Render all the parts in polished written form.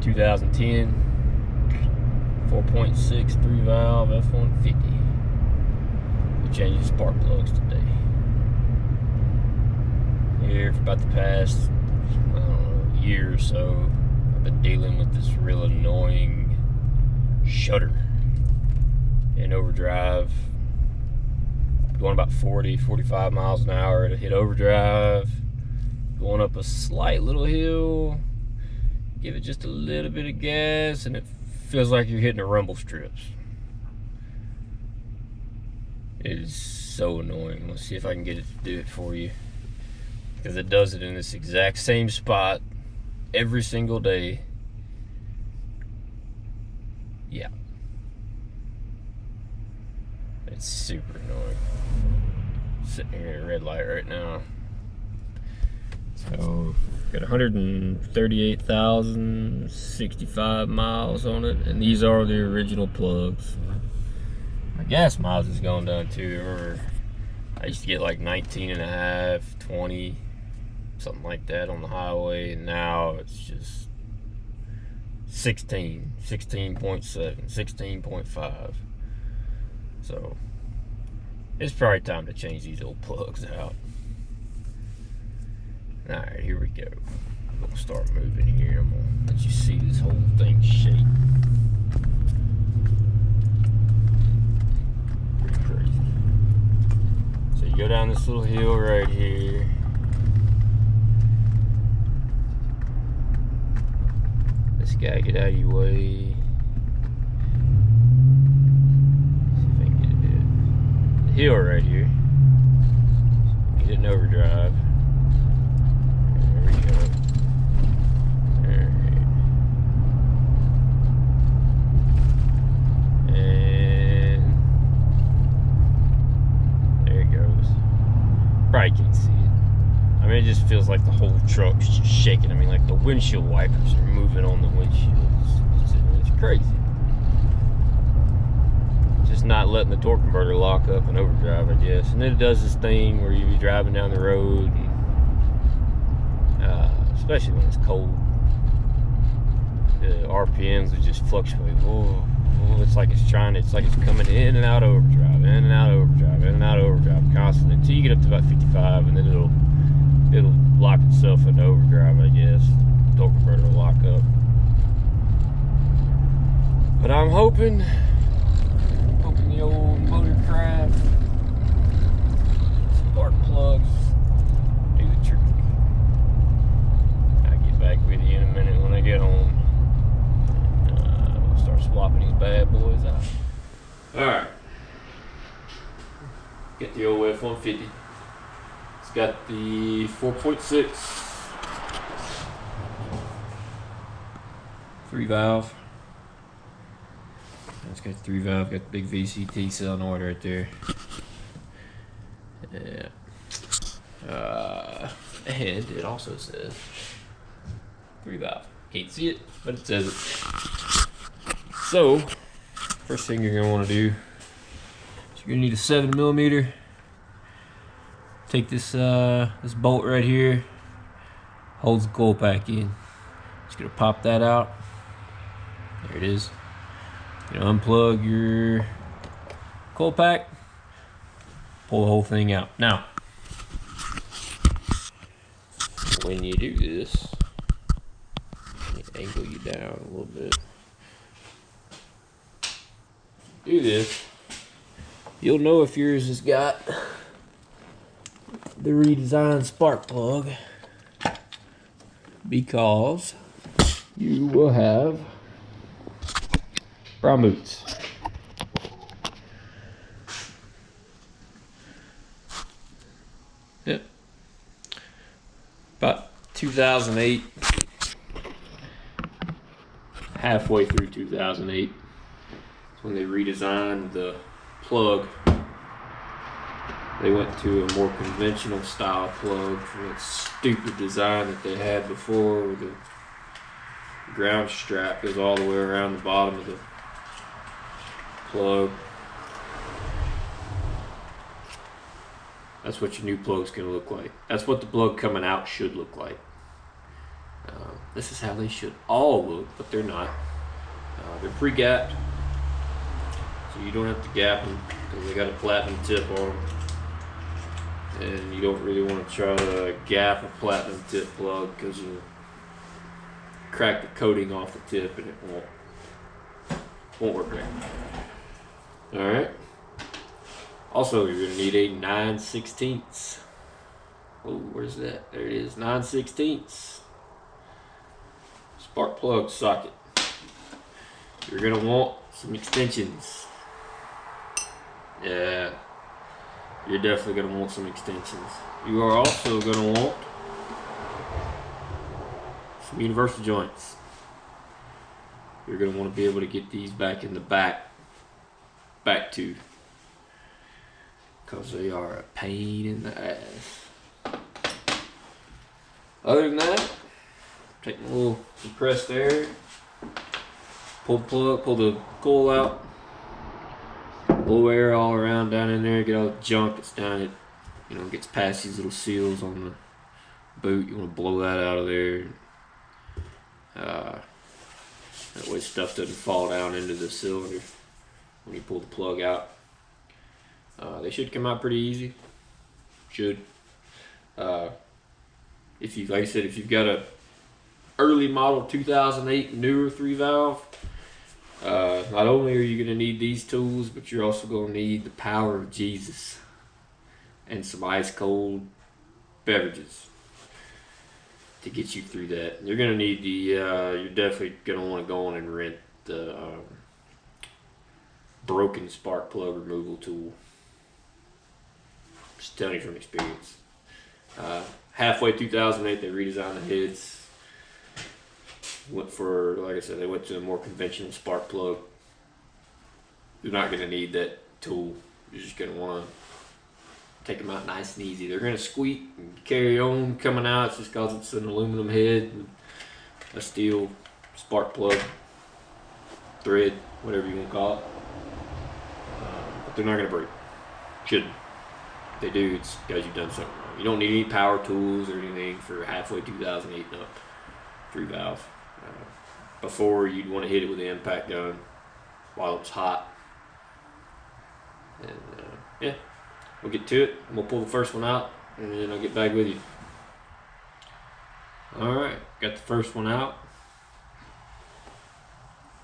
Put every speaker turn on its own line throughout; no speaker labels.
2010 4.6 3-valve F150. We're changing spark plugs today. Here for about the past, I don't know, year or so, I've been dealing with this real annoying shudder in overdrive. Going about 40-45 miles an hour to hit overdrive, going up a slight little hill, give it just a little bit of gas, and it feels like you're hitting the rumble strips. It is so annoying. Let's see if I can get it to do it for you, because it does it in this exact same spot every single day. Yeah, it's super annoying. Sitting here at a red light right now. So, got 138,065 miles on it, and these are the original plugs. My gas miles has gone down too. Remember, I used to get like 19 and a half, 20, something like that on the highway, and now it's just 16, 16.7, 16.5. So, it's probably time to change these old plugs out. Alright, here we go. I'm gonna start moving here. I'm gonna let you see this whole thing shake. Pretty crazy. So you go down this little hill right here. This guy, get out of your way. Hill right here. Get it in overdrive. There we go. Alright. And there it goes. Probably can't see it. I mean, it just feels like the whole truck's just shaking. I mean, like the windshield wipers are moving on the windshield. It's crazy. Just not letting the torque converter lock up in overdrive, I guess. And then it does this thing where you be driving down the road, and, especially when it's cold, the RPMs would just fluctuate. Whoa, it's like it's coming in and out of overdrive, in and out of overdrive, in and out of overdrive constantly until you get up to about 55, and then it'll lock itself into overdrive, I guess. The torque converter will lock up. But I'm hoping the old Motorcraft spark plugs do the trick. I'll get back with you in a minute when I get home. We'll start swapping these bad boys out. Alright. Get the old F150. It's got the 4.6 3-valve. It's got 3-valve, got the big VCT solenoid right there. Yeah. And it also says 3-valve. Can't see it, but it says it. So, first thing you're gonna want to do is you're gonna need a 7mm. Take this this bolt right here, holds the coil pack in. Just gonna pop that out. There it is. You know, unplug your coil pack, pull the whole thing out. Now, when you do this, let me angle you down a little bit. Do this, you'll know if yours has got the redesigned spark plug, because you will have brown boots. Yep. About 2008, halfway through 2008, that's when they redesigned the plug. They went to a more conventional style plug from that stupid design that they had before, where the ground strap goes all the way around the bottom of the plug. That's what your new plug's gonna look like. That's what the plug coming out should look like. This is how they should all look, but they're not. They're pre-gapped, so you don't have to gap them because they got a platinum tip on them. And you don't really want to try to gap a platinum tip plug because you crack the coating off the tip and it won't work right. Alright. Also, you're going to need a 9/16. Oh, where's that? There it is. 9/16 spark plug socket. You're going to want some extensions. Yeah. You're definitely going to want some extensions. You are also going to want some universal joints. You're going to want to be able to get these back in the back tooth, because they are a pain in the ass. Other than that, take a little compressed air, pull the plug, pull the coil out, blow air all around down in there, get all the junk that's down it, gets past these little seals on the boot. You want to blow that out of there. That way stuff doesn't fall down into the cylinder when you pull the plug out. They should come out pretty easy. Should. If you, like I said, if you've got a early model 2008 newer 3-valve, not only are you going to need these tools, but you're also going to need the power of Jesus and some ice cold beverages to get you through that. You're going to need the, you're definitely going to want to go on and rent the broken spark plug removal tool. Just telling you from experience. Halfway 2008, they redesigned the heads. Went for, like I said, they went to a more conventional spark plug. You're not going to need that tool. You're just going to want to take them out nice and easy. They're going to squeak and carry on coming out. It's just because it's an aluminum head and a steel spark plug, thread, whatever you want to call it. But they're not going to break. Shouldn't. If they do, it's because you've done something wrong. You don't need any power tools or anything for halfway 2008 and up 3-valve. Before, you'd want to hit it with the impact gun while it's hot. And yeah, we'll get to it. We'll pull the first one out, and then I'll get back with you. Alright, got the first one out.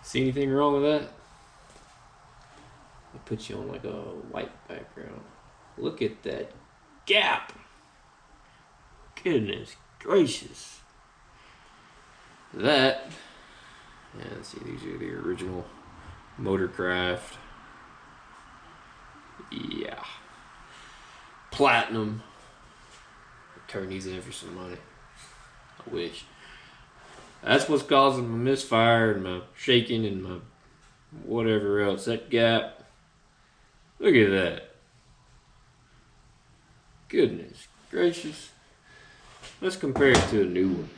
See anything wrong with that? I'll put you on like a white background. Look at that gap. Goodness gracious. That, yeah, let's see, these are the original Motorcraft. Yeah. Platinum. I'll turn these in for some money. I wish. That's what's causing my misfire and my shaking and my whatever else. That gap. Look at that. Goodness gracious. Let's compare it to a new one.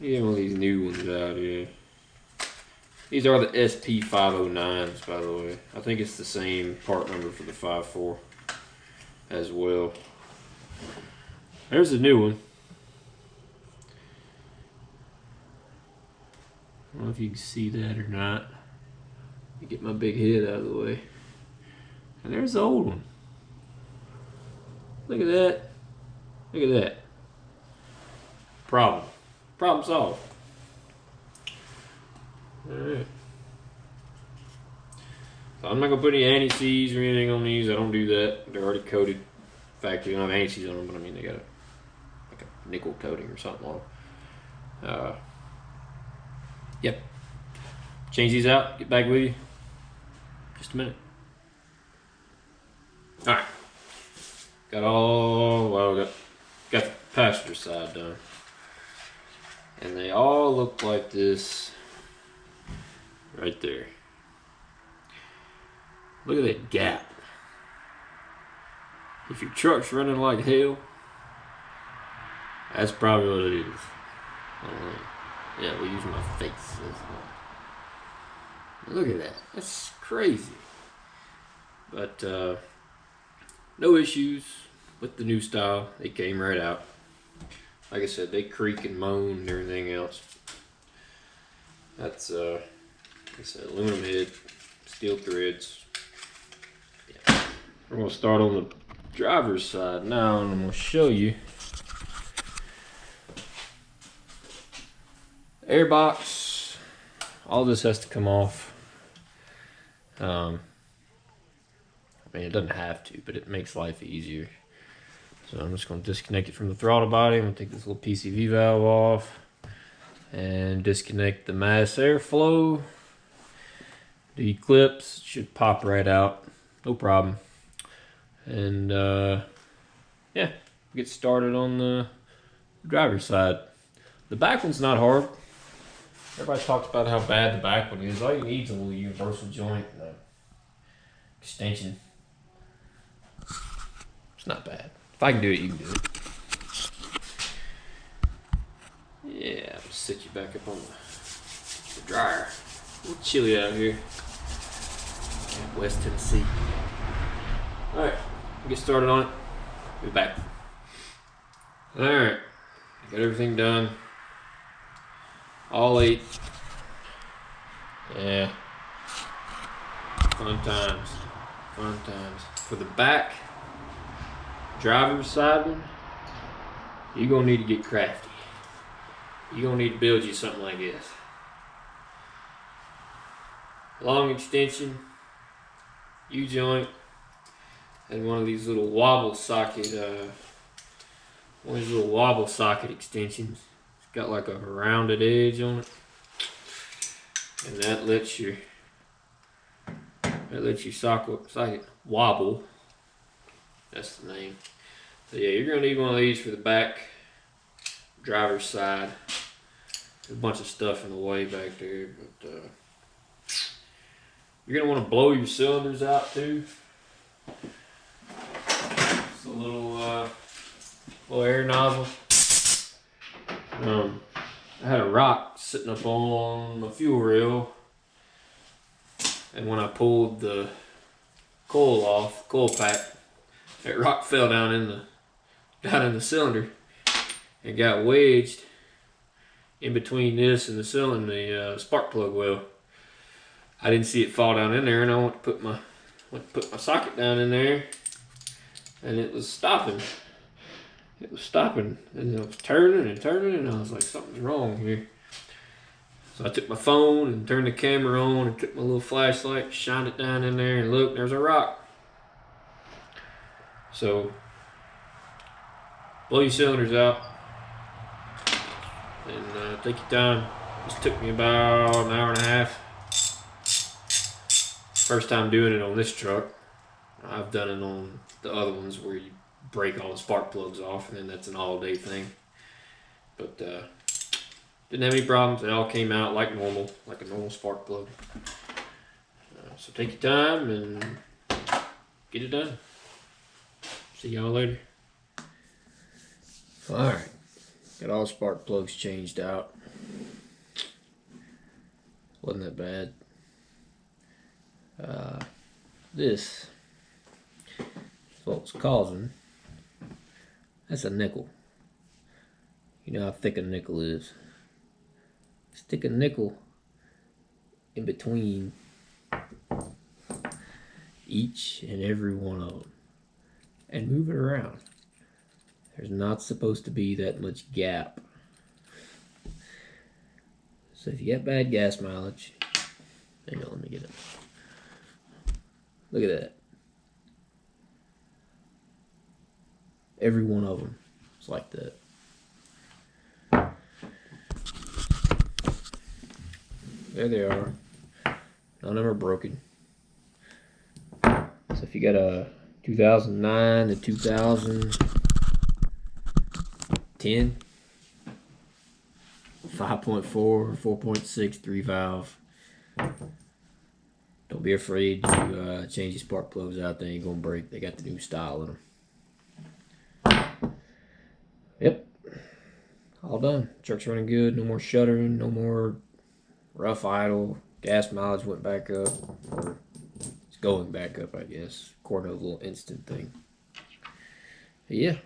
You have one of these new ones out here. These are the SP509s, by the way. I think it's the same part number for the 5.4 as well. There's a new one. I don't know if you can see that or not. Let me get my big head out of the way. And there's the old one. Look at that. Look at that. Problem solved. Alright. So I'm not going to put any anti-seize or anything on these. I don't do that. They're already coated. In fact, they don't have anti-seize on them, but I mean, they got like a nickel coating or something on them. Yep. Change these out. Get back with you. Just a minute. Alright. Got the passenger side done. And they all look like this right there. Look at that gap. If your truck's running like hell, that's probably what it is. Yeah, we'll use my face. Look at that. That's crazy. But no issues with the new style. It came right out. like I said, they creak and moan and everything else. That's like I said, aluminum head, steel threads. Yeah. We're gonna start on the driver's side now, and I'm gonna show you. Airbox, all this has to come off. I mean, it doesn't have to, but it makes life easier. So I'm just going to disconnect it from the throttle body. I'm going to take this little PCV valve off and disconnect the mass airflow. The clips should pop right out, no problem. And yeah, get started on the driver's side. The back one's not hard. Everybody talks about how bad the back one is. All you need is a little universal joint and an extension. It's not bad. If I can do it, you can do it. Yeah, I'll sit you back up on the dryer. A little chilly out here in West Tennessee. Alright, get started on it. Be back. Alright, got everything done. All 8. Yeah. Fun times. Fun times. For the back driver's side one, you're gonna need to get crafty. You're gonna need to build you something like this. Long extension, U-joint, and one of these little wobble socket extensions. It's got like a rounded edge on it, and that lets your socket wobble. That's the name. So yeah, you're gonna need one of these for the back driver's side. There's a bunch of stuff in the way back there, but you're gonna want to blow your cylinders out too. It's a little air nozzle. I had a rock sitting up on the fuel rail, and when I pulled the coil pack, that rock fell down in the cylinder and got wedged in between this and the cylinder, the spark plug well. I didn't see it fall down in there, and I went to put my socket down in there, and it was stopping. It was stopping, and it was turning and turning, and I was like, something's wrong here. So I took my phone and turned the camera on and took my little flashlight, shined it down in there, and look, there's a rock. So, blow your cylinders out, and take your time. This took me about an hour and a half. First time doing it on this truck. I've done it on the other ones where you break all the spark plugs off, and then that's an all-day thing. But didn't have any problems. It all came out like normal, like a normal spark plug. So take your time and get it done. See y'all later. Alright, got all the spark plugs changed out. Wasn't that bad. This is what's causing. That's a nickel. You know how thick a nickel is. Stick a nickel in between each and every one of them and move it around. There's not supposed to be that much gap. So if you got bad gas mileage, hang on, let me get it. Look at that. Every one of them is like that. There they are. None of them are broken. So if you got a 2009 to 2010 5.4 or 4.6 3 valve, don't be afraid to change your spark plugs out. They ain't gonna break. They got the new style in them. Yep, all done. Truck's running good. No more shuddering. No more rough idle. Gas mileage went back up, or it's going back up, I guess, according to the little instant thing. But yeah.